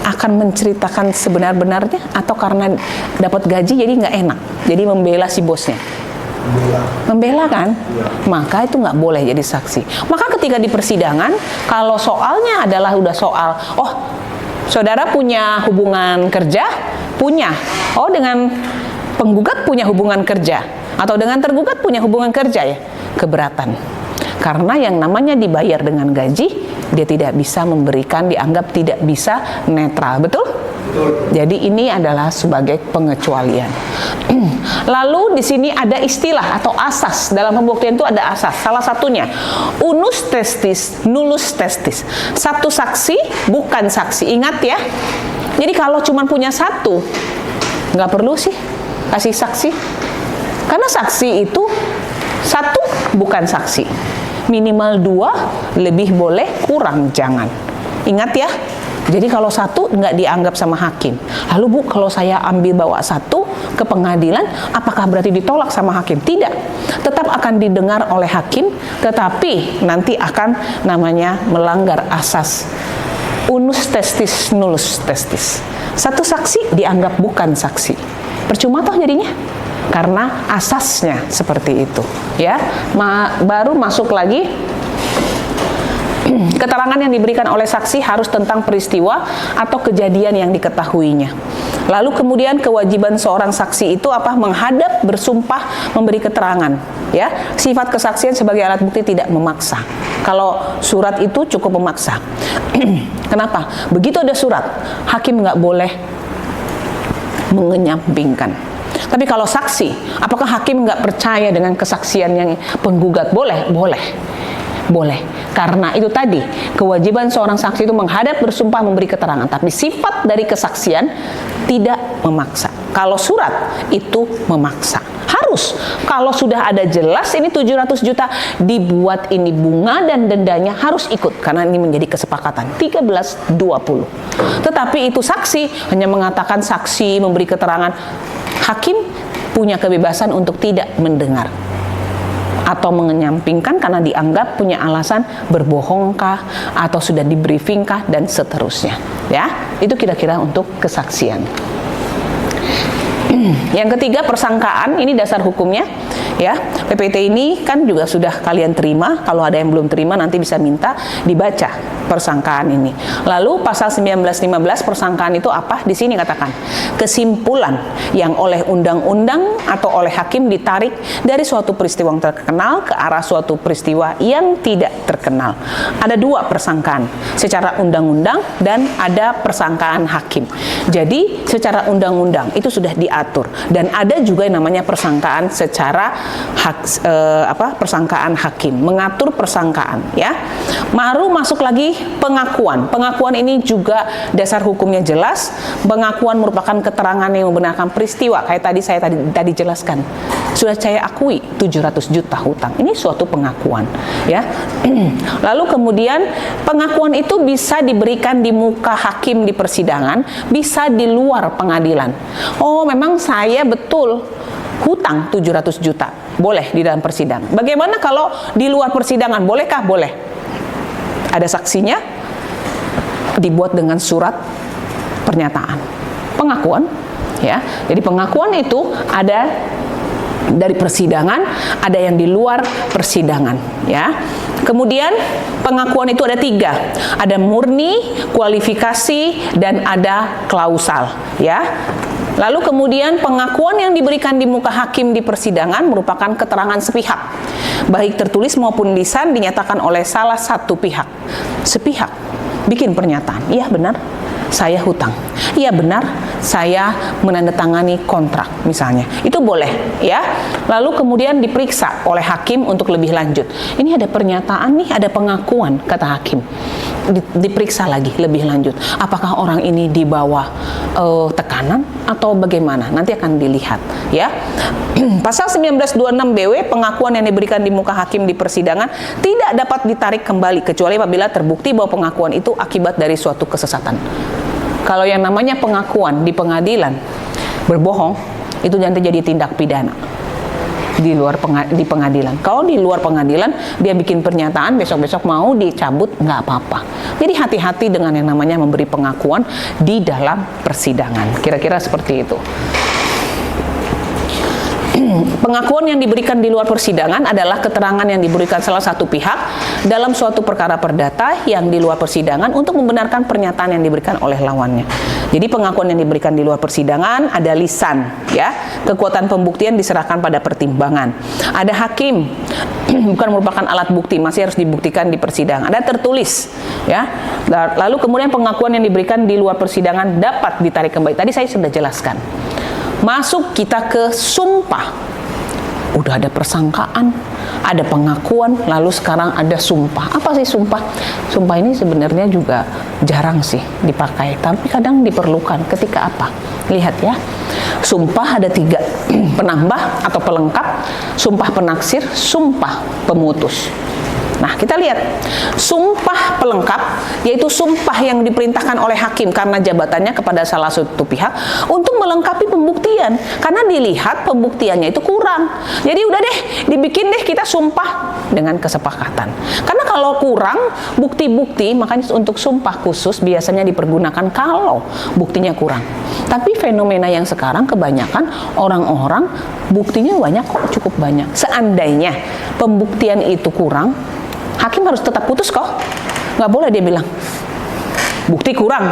akan menceritakan sebenar-benarnya atau karena dapat gaji jadi nggak enak, jadi membela si bosnya? Membela kan? Maka itu nggak boleh jadi saksi. Maka ketika di persidangan, kalau soalnya adalah udah soal, oh saudara punya hubungan kerja? Punya. Oh dengan penggugat punya hubungan kerja? Atau dengan tergugat punya hubungan kerja ya? Keberatan. Karena yang namanya dibayar dengan gaji, dia tidak bisa memberikan, dianggap tidak bisa netral, betul? Jadi ini adalah sebagai pengecualian. Lalu di sini ada istilah atau asas. Dalam pembuktian itu ada asas. Salah satunya unus testis, nullus testis. Satu saksi bukan saksi. Ingat ya. Jadi kalau cuma punya satu, nggak perlu sih kasih saksi. Karena saksi itu satu bukan saksi. Minimal 2, lebih boleh, kurang jangan. Ingat ya. Jadi kalau satu nggak dianggap sama hakim. Lalu Bu, kalau saya ambil bawa satu ke pengadilan, apakah berarti ditolak sama hakim? Tidak. Tetap akan didengar oleh hakim, tetapi nanti akan namanya melanggar asas unus testis nullus testis. Satu saksi dianggap bukan saksi. Percuma toh jadinya. Karena asasnya seperti itu, ya. Baru masuk lagi. Keterangan yang diberikan oleh saksi harus tentang peristiwa atau kejadian yang diketahuinya. Lalu kemudian kewajiban seorang saksi itu apa? Menghadap, bersumpah, memberi keterangan. Ya, sifat kesaksian sebagai alat bukti tidak memaksa. Kalau surat itu cukup memaksa. Kenapa? Begitu ada surat, hakim nggak boleh mengenyampingkan. Tapi kalau saksi, apakah hakim nggak percaya dengan kesaksian yang penggugat? Boleh, boleh, boleh. Karena itu tadi, kewajiban seorang saksi itu menghadap, bersumpah, memberi keterangan. Tapi sifat dari kesaksian tidak memaksa. Kalau surat itu memaksa. Harus. Kalau sudah ada jelas ini 700 juta, dibuat ini bunga dan dendanya harus ikut. Karena ini menjadi kesepakatan 13-20. Tetapi itu saksi, hanya mengatakan saksi, memberi keterangan. Hakim punya kebebasan untuk tidak mendengar atau menyampingkan karena dianggap punya alasan berbohongkah atau sudah di briefingkah dan seterusnya, ya. Itu kira-kira untuk kesaksian. Yang ketiga, persangkaan. Ini dasar hukumnya, ya. PPT ini kan juga sudah kalian terima. Kalau ada yang belum terima nanti bisa minta dibaca persangkaan ini. Lalu pasal 1915 persangkaan itu apa? Di sini katakan kesimpulan yang oleh undang-undang atau oleh hakim ditarik dari suatu peristiwa yang terkenal ke arah suatu peristiwa yang tidak terkenal. Ada dua persangkaan, secara undang-undang dan ada persangkaan hakim. Jadi secara undang-undang itu sudah diatur dan ada juga yang namanya persangkaan secara persangkaan hakim, mengatur persangkaan, ya. Baru masuk lagi pengakuan. Pengakuan ini juga dasar hukumnya jelas. Pengakuan merupakan keterangan yang membenarkan peristiwa. Kayak saya tadi jelaskan. Sudah saya akui 700 juta hutang. Ini suatu pengakuan, ya. Lalu kemudian pengakuan itu bisa diberikan di muka hakim di persidangan, bisa di luar pengadilan. Oh, memang saya betul hutang 700 juta. Boleh di dalam persidangan. Bagaimana kalau di luar persidangan? Bolehkah? Boleh. Ada saksinya, dibuat dengan surat pernyataan. Pengakuan, ya. Jadi pengakuan itu ada dari persidangan, ada yang di luar persidangan, ya. Kemudian pengakuan itu ada 3. Ada murni, kualifikasi, dan ada klausal, ya. Lalu kemudian pengakuan yang diberikan di muka hakim di persidangan merupakan keterangan sepihak, baik tertulis maupun lisan, dinyatakan oleh salah satu pihak. Sepihak bikin pernyataan, iya benar saya hutang, iya benar saya menandatangani kontrak misalnya, itu boleh, ya. Lalu kemudian diperiksa oleh hakim untuk lebih lanjut. Ini ada pernyataan nih, ada pengakuan, kata hakim. Diperiksa lagi lebih lanjut, apakah orang ini di bawah tekanan atau bagaimana, nanti akan dilihat, ya. Pasal 1926 BW, pengakuan yang diberikan di muka hakim di persidangan tidak dapat ditarik kembali kecuali apabila terbukti bahwa pengakuan itu akibat dari suatu kesesatan. Kalau yang namanya pengakuan di pengadilan berbohong, itu nanti jadi tindak pidana di pengadilan. Kalau di luar pengadilan dia bikin pernyataan, besok-besok mau dicabut, nggak apa-apa. Jadi hati-hati dengan yang namanya memberi pengakuan di dalam persidangan. Kira-kira seperti itu. Pengakuan yang diberikan di luar persidangan adalah keterangan yang diberikan salah satu pihak dalam suatu perkara perdata yang di luar persidangan untuk membenarkan pernyataan yang diberikan oleh lawannya. Jadi pengakuan yang diberikan di luar persidangan ada lisan, ya. Kekuatan pembuktian diserahkan pada pertimbangan. Ada hakim, bukan merupakan alat bukti, masih harus dibuktikan di persidangan. Ada tertulis, ya. Lalu kemudian pengakuan yang diberikan di luar persidangan dapat ditarik kembali. Tadi saya sudah jelaskan. Masuk kita ke sumpah. Udah ada persangkaan, ada pengakuan, lalu sekarang ada sumpah. Apa sih sumpah? Sumpah ini sebenarnya juga jarang sih dipakai, tapi kadang diperlukan. Ketika apa? Lihat ya. Sumpah ada 3, penambah atau pelengkap, sumpah penaksir, sumpah pemutus. Nah, kita lihat sumpah pelengkap, yaitu sumpah yang diperintahkan oleh hakim karena jabatannya kepada salah satu pihak untuk melengkapi pembuktian, karena dilihat pembuktiannya itu kurang. Jadi udah deh, dibikin deh kita sumpah dengan kesepakatan. Karena kalau kurang bukti-bukti, makanya untuk sumpah khusus biasanya dipergunakan kalau buktinya kurang. Tapi fenomena yang sekarang kebanyakan orang-orang buktinya banyak kok, cukup banyak. Seandainya pembuktian itu kurang, hakim harus tetap putus kok. Nggak boleh dia bilang bukti kurang,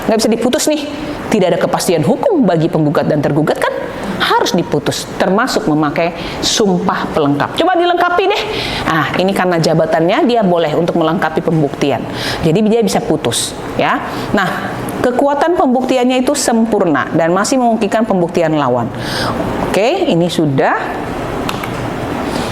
nggak bisa diputus nih. Tidak ada kepastian hukum bagi penggugat dan tergugat kan, harus diputus, termasuk memakai sumpah pelengkap. Coba dilengkapi deh. Ah, ini karena jabatannya dia boleh untuk melengkapi pembuktian. Jadi dia bisa putus, ya. Nah, kekuatan pembuktiannya itu sempurna dan masih memungkinkan pembuktian lawan. Oke, ini sudah.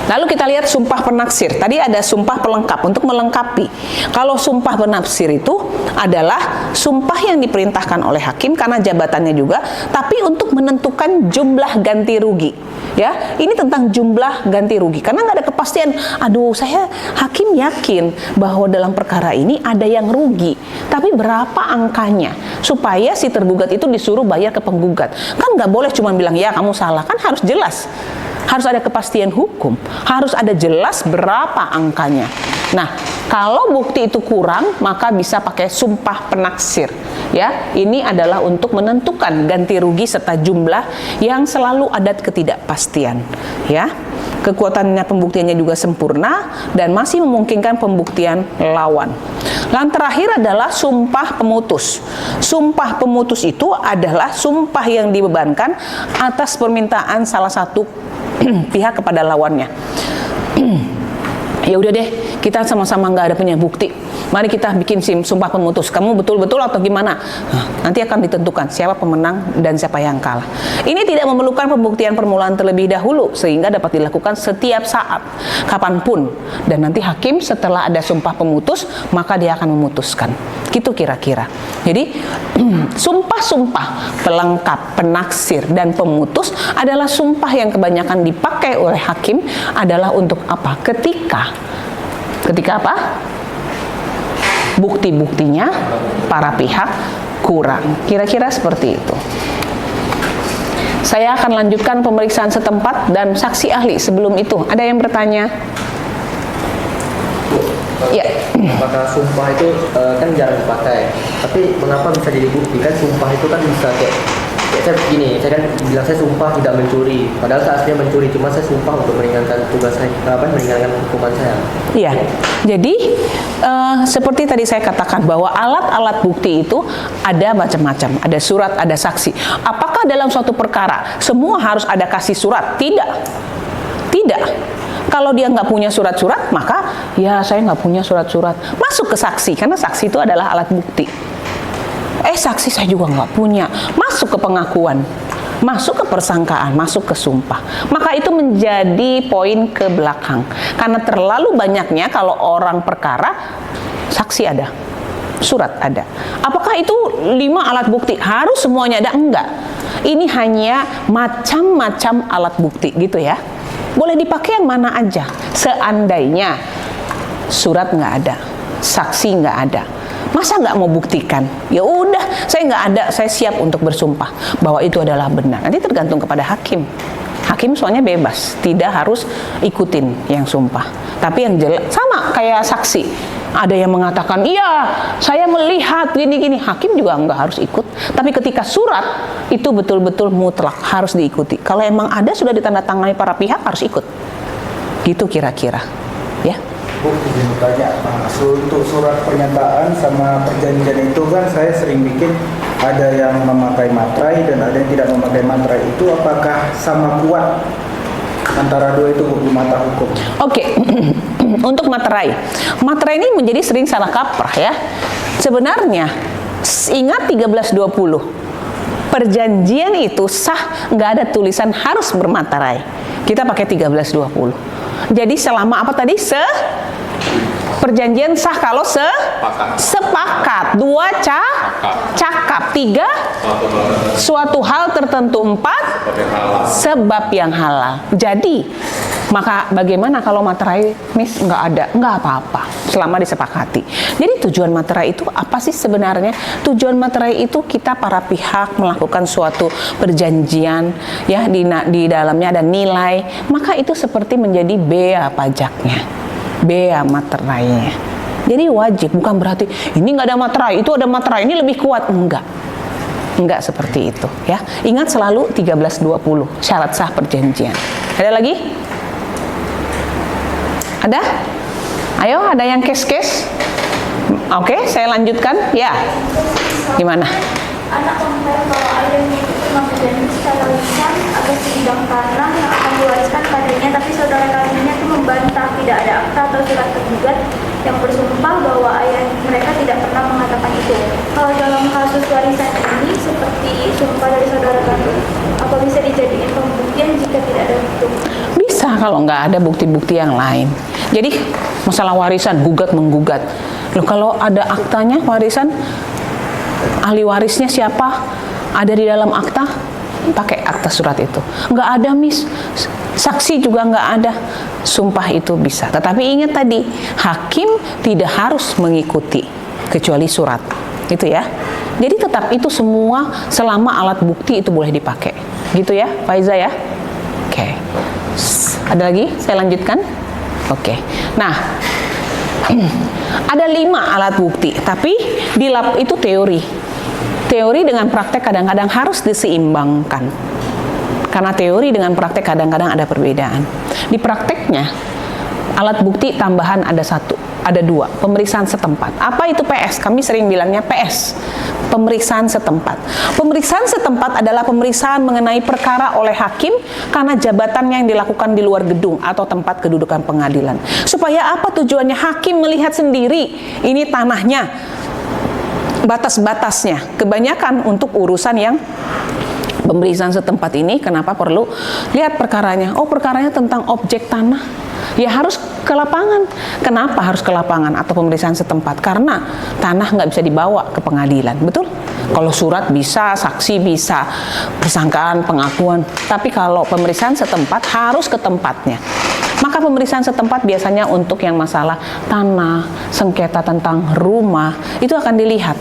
Lalu kita lihat sumpah penaksir. Tadi ada sumpah pelengkap untuk melengkapi. Kalau sumpah penaksir itu adalah sumpah yang diperintahkan oleh hakim karena jabatannya juga, tapi untuk menentukan jumlah ganti rugi. Ya, ini tentang jumlah ganti rugi karena nggak ada kepastian. Aduh, saya hakim yakin bahwa dalam perkara ini ada yang rugi, tapi berapa angkanya supaya si tergugat itu disuruh bayar ke penggugat. Kan nggak boleh cuma bilang ya kamu salah, kan harus jelas. Harus ada kepastian hukum, harus ada jelas berapa angkanya. Nah, kalau bukti itu kurang, maka bisa pakai sumpah penaksir. Ya, ini adalah untuk menentukan ganti rugi serta jumlah yang selalu ada ketidakpastian. Ya, kekuatannya pembuktiannya juga sempurna dan masih memungkinkan pembuktian lawan. Yang terakhir adalah sumpah pemutus. Sumpah pemutus itu adalah sumpah yang dibebankan atas permintaan salah satu pihak kepada lawannya. Ya udah deh, kita sama-sama nggak ada punya bukti. Mari kita bikin sumpah pemutus. Kamu betul-betul atau gimana? Nanti akan ditentukan siapa pemenang dan siapa yang kalah. Ini tidak memerlukan pembuktian permulaan terlebih dahulu, sehingga dapat dilakukan setiap saat, kapanpun. Dan nanti hakim setelah ada sumpah pemutus, maka dia akan memutuskan. Gitu kira-kira. Jadi sumpah-sumpah pelengkap, penaksir, dan pemutus adalah sumpah yang kebanyakan dipakai oleh hakim adalah untuk apa? Ketika apa? Bukti-buktinya para pihak kurang. Kira-kira seperti itu. Saya akan lanjutkan pemeriksaan setempat dan saksi ahli. Sebelum itu, ada yang bertanya? Ya. Apakah sumpah itu kan jarang dipakai, tapi mengapa bisa jadi bukti? Kan sumpah itu kan bisa kayak saya begini, saya kan bilang saya sumpah tidak mencuri, padahal saya aslinya mencuri, cuma saya sumpah untuk meringankan tugas saya, meringankan hukuman saya. Iya, jadi seperti tadi saya katakan bahwa alat-alat bukti itu ada macam-macam, ada surat, ada saksi. Apakah dalam suatu perkara semua harus ada kasih surat? Tidak, tidak. Kalau dia nggak punya surat-surat, maka ya saya nggak punya surat-surat. Masuk ke saksi, karena saksi itu adalah alat bukti. Saksi saya juga nggak punya. Masuk ke pengakuan, masuk ke persangkaan, masuk ke sumpah. Maka itu menjadi poin ke belakang. Karena terlalu banyaknya kalau orang perkara, saksi ada, surat ada. Apakah itu 5 alat bukti? Harus semuanya ada? Enggak. Ini hanya macam-macam alat bukti gitu ya. Boleh dipakai yang mana aja. Seandainya surat nggak ada, saksi nggak ada, masa nggak mau buktikan? Ya udah, saya nggak ada, saya siap untuk bersumpah bahwa itu adalah benar. Nanti tergantung kepada hakim. Hakim soalnya bebas, tidak harus ikutin yang sumpah. Tapi yang jelas sama kayak saksi. Ada yang mengatakan, iya, saya melihat gini-gini. Hakim juga nggak harus ikut. Tapi ketika surat, itu betul-betul mutlak, harus diikuti. Kalau emang ada, sudah ditandatangani para pihak, harus ikut. Gitu kira-kira. Ya. Bu, izin bertanya, untuk surat pernyataan sama perjanjian itu kan saya sering bikin ada yang memakai materai dan ada yang tidak memakai materai. Itu apakah sama kuat antara dua itu di mata hukum? Oke. Untuk materai. Materai ini menjadi sering salah kaprah ya. Sebenarnya ingat 1320. Perjanjian itu sah, nggak ada tulisan harus bermaterai. Kita pakai 1320. Jadi selama apa tadi? Perjanjian sah kalau sepakat. 2 cakap. 3 suatu hal tertentu. 4 sebab yang halal. Jadi maka bagaimana kalau materai nggak ada? Nggak apa-apa selama disepakati. Jadi tujuan materai itu apa sih sebenarnya? Tujuan materai itu kita para pihak melakukan suatu perjanjian ya, di dalamnya ada nilai, maka itu seperti menjadi bea pajaknya, bea materainya. Jadi wajib, bukan berarti ini nggak ada materai, itu ada materai, ini lebih kuat. Enggak seperti itu ya. Ingat selalu 1320 syarat sah perjanjian. Ada lagi? Ada? Ayo, ada yang kes-kes? Oke, saya lanjutkan. Ya, gimana? Anak mengklaim kalau ayahnya itu pernah berjanji secara lisan agar sebidang tanah yang akan diwariskan padanya, tapi saudara kandungnya itu membantah tidak ada akta atau surat tergugat yang bersumpah bahwa ayah mereka tidak pernah mengatakan itu. Kalau dalam kasus warisan ini seperti sumpah dari saudara kandung, apa bisa dijadikan pembuktian jika tidak ada bukti? Bisa kalau nggak ada bukti-bukti yang lain. Jadi masalah warisan gugat menggugat. Loh, kalau ada aktanya warisan, ahli warisnya siapa? Ada di dalam akta, pakai akta surat itu. Nggak ada, Miss. Saksi juga nggak ada. Sumpah itu bisa. Tetapi ingat tadi, hakim tidak harus mengikuti kecuali surat. Itu ya. Jadi tetap itu semua selama alat bukti itu boleh dipakai. Gitu ya, Faiza ya. Oke. Ada lagi? Saya lanjutkan. Oke. Nah, ada 5 alat bukti, tapi di lab itu teori. Teori dengan praktek kadang-kadang harus diseimbangkan. Karena teori dengan praktek kadang-kadang ada perbedaan. Di prakteknya, alat bukti tambahan ada 2, pemeriksaan setempat. Apa itu PS? Kami sering bilangnya PS, pemeriksaan setempat. Pemeriksaan setempat adalah pemeriksaan mengenai perkara oleh hakim karena jabatannya yang dilakukan di luar gedung atau tempat kedudukan pengadilan. Supaya apa tujuannya? Hakim melihat sendiri, ini tanahnya, batas-batasnya. Kebanyakan untuk urusan yang pemeriksaan setempat ini, kenapa perlu lihat perkaranya? Oh, perkaranya tentang objek tanah. Ya harus ke lapangan. Kenapa harus ke lapangan atau pemeriksaan setempat? Karena tanah nggak bisa dibawa ke pengadilan, betul? Kalau surat bisa, saksi bisa, persangkaan, pengakuan. Tapi kalau pemeriksaan setempat harus ke tempatnya. Maka pemeriksaan setempat biasanya untuk yang masalah tanah, sengketa tentang rumah, itu akan dilihat.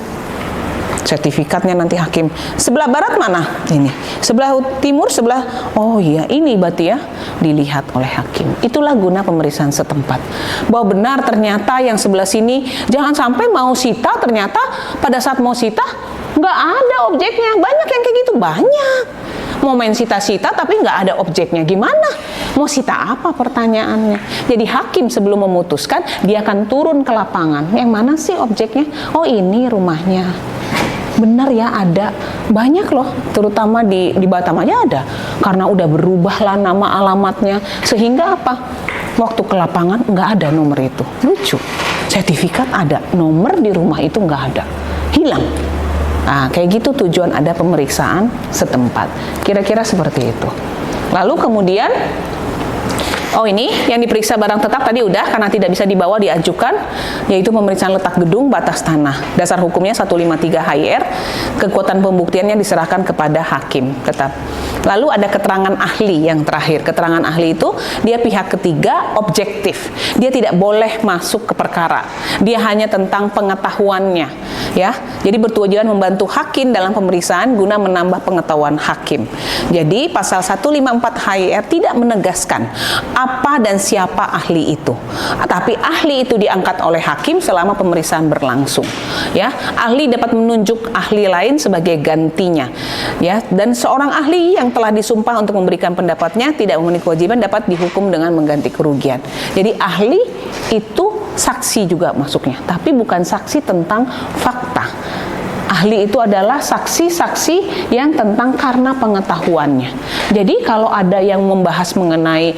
Sertifikatnya nanti hakim. Sebelah barat mana? Ini. Sebelah timur, sebelah, oh iya ini berarti ya, dilihat oleh hakim. Itulah guna pemeriksaan setempat. Bahwa benar ternyata yang sebelah sini, jangan sampai mau sita ternyata pada saat mau sita nggak ada objeknya. Banyak yang kayak gitu, banyak. Mau main sita-sita tapi nggak ada objeknya, gimana? Mau sita apa pertanyaannya? Jadi hakim sebelum memutuskan, dia akan turun ke lapangan. Yang mana sih objeknya? Oh ini rumahnya. Benar ya, ada banyak loh, terutama di Batam aja ada, karena udah berubahlah nama alamatnya, sehingga apa, waktu ke lapangan nggak ada nomor itu. Lucu, sertifikat ada, nomor di rumah itu nggak ada, hilang. Nah, kayak gitu tujuan ada pemeriksaan setempat, kira-kira seperti itu. Lalu kemudian, oh ini yang diperiksa barang tetap tadi udah, karena tidak bisa dibawa diajukan, yaitu pemeriksaan letak gedung, batas tanah. Dasar hukumnya 153 HIR, kekuatan pembuktiannya diserahkan kepada hakim tetap. Lalu ada keterangan ahli yang terakhir. Keterangan ahli itu dia pihak ketiga, objektif. Dia tidak boleh masuk ke perkara. Dia hanya tentang pengetahuannya, ya. Jadi bertujuan membantu hakim dalam pemeriksaan guna menambah pengetahuan hakim. Jadi pasal 154 HIR tidak menegaskan apa dan siapa ahli itu. Tapi ahli itu diangkat oleh hakim selama pemeriksaan berlangsung. Ya, ahli dapat menunjuk ahli lain sebagai gantinya. Ya, dan seorang ahli yang telah disumpah untuk memberikan pendapatnya tidak memiliki kewajiban dapat dihukum dengan mengganti kerugian. Jadi ahli itu saksi juga masuknya, tapi bukan saksi tentang fakta. Ahli itu adalah saksi-saksi yang tentang karena pengetahuannya. Jadi kalau ada yang membahas mengenai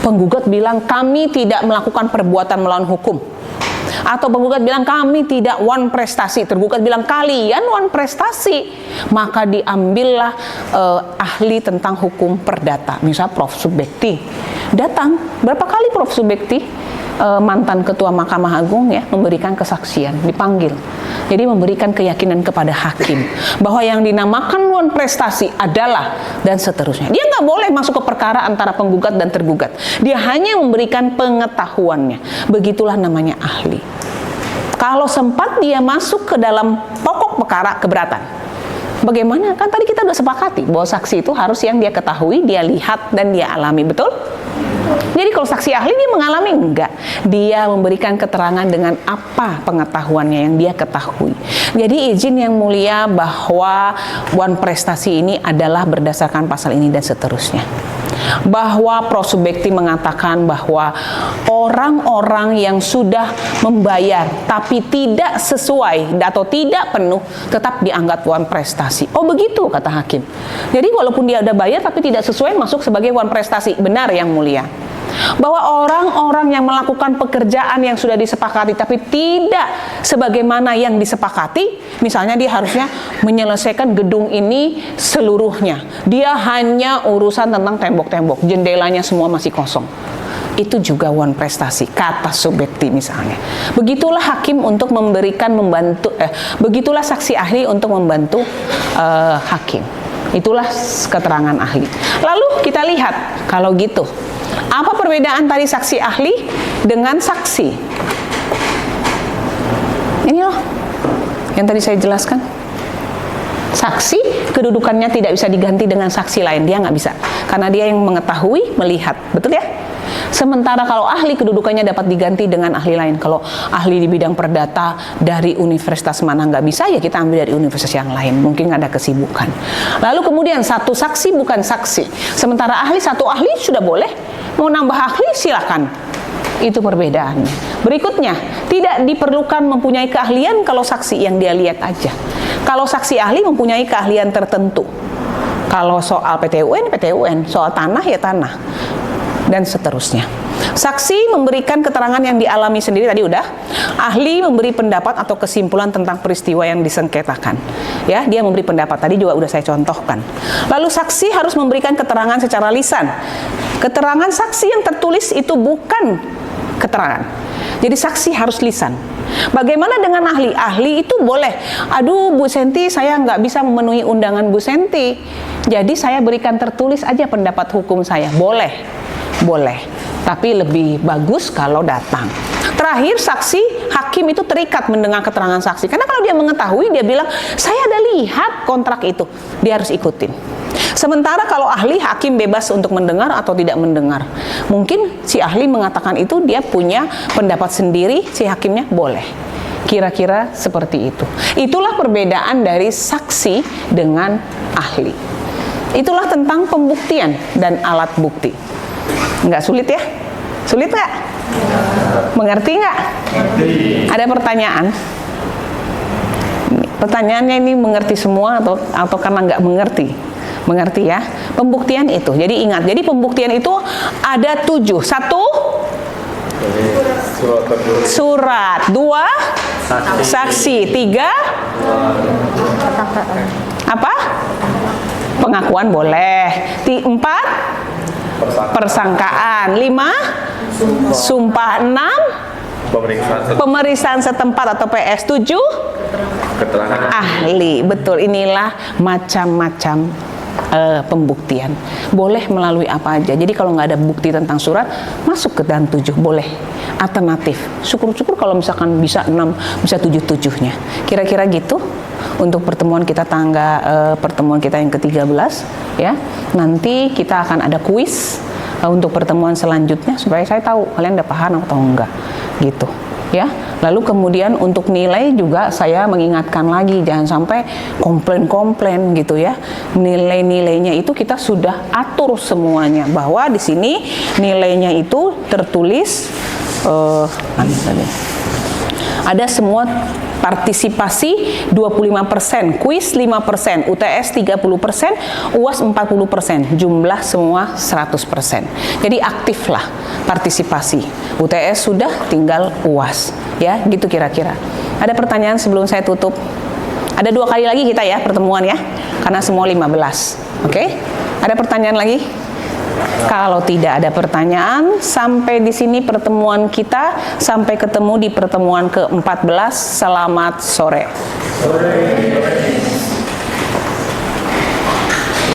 penggugat bilang kami tidak melakukan perbuatan melawan hukum, atau penggugat bilang kami tidak wan prestasi, tergugat bilang kalian wan prestasi, maka diambillah ahli tentang hukum perdata. Misal Prof. Subekti datang, berapa kali Prof. Subekti mantan ketua Mahkamah Agung ya memberikan kesaksian, dipanggil. Jadi memberikan keyakinan kepada hakim bahwa yang dinamakan wan prestasi adalah dan seterusnya. Dia nggak boleh masuk ke perkara antara penggugat dan tergugat. Dia hanya memberikan pengetahuannya. Begitulah namanya ahli. Kalau sempat dia masuk ke dalam pokok perkara keberatan. Bagaimana? Kan tadi kita udah sepakati bahwa saksi itu harus yang dia ketahui, dia lihat dan dia alami, betul? Jadi kalau saksi ahli dia mengalami, enggak. Dia memberikan keterangan dengan apa pengetahuannya yang dia ketahui. Jadi izin yang mulia bahwa wan prestasi ini adalah berdasarkan pasal ini dan seterusnya. Bahwa Prof. Subekti mengatakan bahwa orang-orang yang sudah membayar tapi tidak sesuai atau tidak penuh tetap dianggap wan prestasi. Oh begitu kata hakim. Jadi walaupun dia udah bayar tapi tidak sesuai masuk sebagai wan prestasi. Benar yang mulia. Bahwa orang-orang yang melakukan pekerjaan yang sudah disepakati tapi tidak sebagaimana yang disepakati, misalnya dia harusnya menyelesaikan gedung ini seluruhnya, dia hanya urusan tentang tembok-tembok, jendelanya semua masih kosong, itu juga one prestasi, kata subjektif misalnya. Begitulah hakim untuk begitulah saksi ahli untuk membantu hakim. Itulah keterangan ahli. Lalu kita lihat, kalau gitu, apa perbedaan tadi saksi ahli dengan saksi? Ini loh, yang tadi saya jelaskan. Saksi, kedudukannya tidak bisa diganti dengan saksi lain, dia nggak bisa. Karena dia yang mengetahui, melihat, betul ya? Sementara kalau ahli, kedudukannya dapat diganti dengan ahli lain. Kalau ahli di bidang perdata dari universitas mana nggak bisa, ya kita ambil dari universitas yang lain. Mungkin ada kesibukan. Lalu kemudian satu saksi bukan saksi. Sementara ahli, satu ahli sudah boleh. Mau nambah ahli, silakan. Itu perbedaannya. Berikutnya, tidak diperlukan mempunyai keahlian kalau saksi yang dia lihat aja. Kalau saksi ahli mempunyai keahlian tertentu. Kalau soal PT-UN, PT-UN. Soal tanah, ya tanah. Dan seterusnya. Saksi memberikan keterangan yang dialami sendiri, tadi udah. Ahli memberi pendapat atau kesimpulan tentang peristiwa yang disengketakan. Ya, dia memberi pendapat, tadi juga udah saya contohkan. Lalu saksi harus memberikan keterangan secara lisan. Keterangan saksi yang tertulis itu bukan keterangan. Jadi saksi harus lisan. Bagaimana dengan ahli? Ahli itu boleh, aduh Bu Senti, saya nggak bisa memenuhi undangan Bu Senti, jadi saya berikan tertulis aja pendapat hukum saya. Boleh, tapi lebih bagus kalau datang. Terakhir, saksi, hakim itu terikat mendengar keterangan saksi. Karena kalau dia mengetahui, dia bilang, saya ada lihat kontrak itu, dia harus ikutin. Sementara kalau ahli, hakim bebas untuk mendengar atau tidak mendengar. Mungkin si ahli mengatakan itu, dia punya pendapat sendiri, si hakimnya boleh. Kira-kira seperti itu. Itulah perbedaan dari saksi dengan ahli. Itulah tentang pembuktian dan alat bukti. Nggak sulit ya? Sulit nggak? Mengerti nggak? Ada pertanyaan? Pertanyaannya ini mengerti semua atau karena nggak mengerti? Mengerti ya? Pembuktian itu. Jadi ingat, jadi pembuktian itu ada 7. 1, surat. 2, saksi. 3, apa? Pengakuan boleh. 4, persangkaan. 5, sumpah. 6, pemeriksaan setempat atau PS. 7, keterangan ahli. Betul, inilah macam-macam pembuktian. Boleh melalui apa aja. Jadi kalau nggak ada bukti tentang surat, masuk ke dalam 7, boleh. Alternatif. Syukur-syukur kalau misalkan bisa 6, bisa 7-7-nya. Kira-kira gitu untuk pertemuan kita pertemuan kita yang ke-13 ya. Nanti kita akan ada kuis untuk pertemuan selanjutnya supaya saya tahu kalian udah paham atau enggak gitu ya. Lalu kemudian untuk nilai juga saya mengingatkan lagi, jangan sampai komplain-komplain gitu ya. Nilai-nilainya itu kita sudah atur semuanya, bahwa di sini nilainya itu tertulis ada semua. Partisipasi 25%, kuis 5%, UTS 30%, UAS 40%, jumlah semua 100%. Jadi aktiflah partisipasi. UTS sudah, tinggal UAS. Ya, gitu kira-kira. Ada pertanyaan sebelum saya tutup? Ada 2 kali lagi kita ya pertemuan ya, karena semua 15. Oke? Ada pertanyaan lagi? Kalau tidak ada pertanyaan, sampai di sini pertemuan kita. Sampai ketemu di pertemuan ke-14. Selamat sore.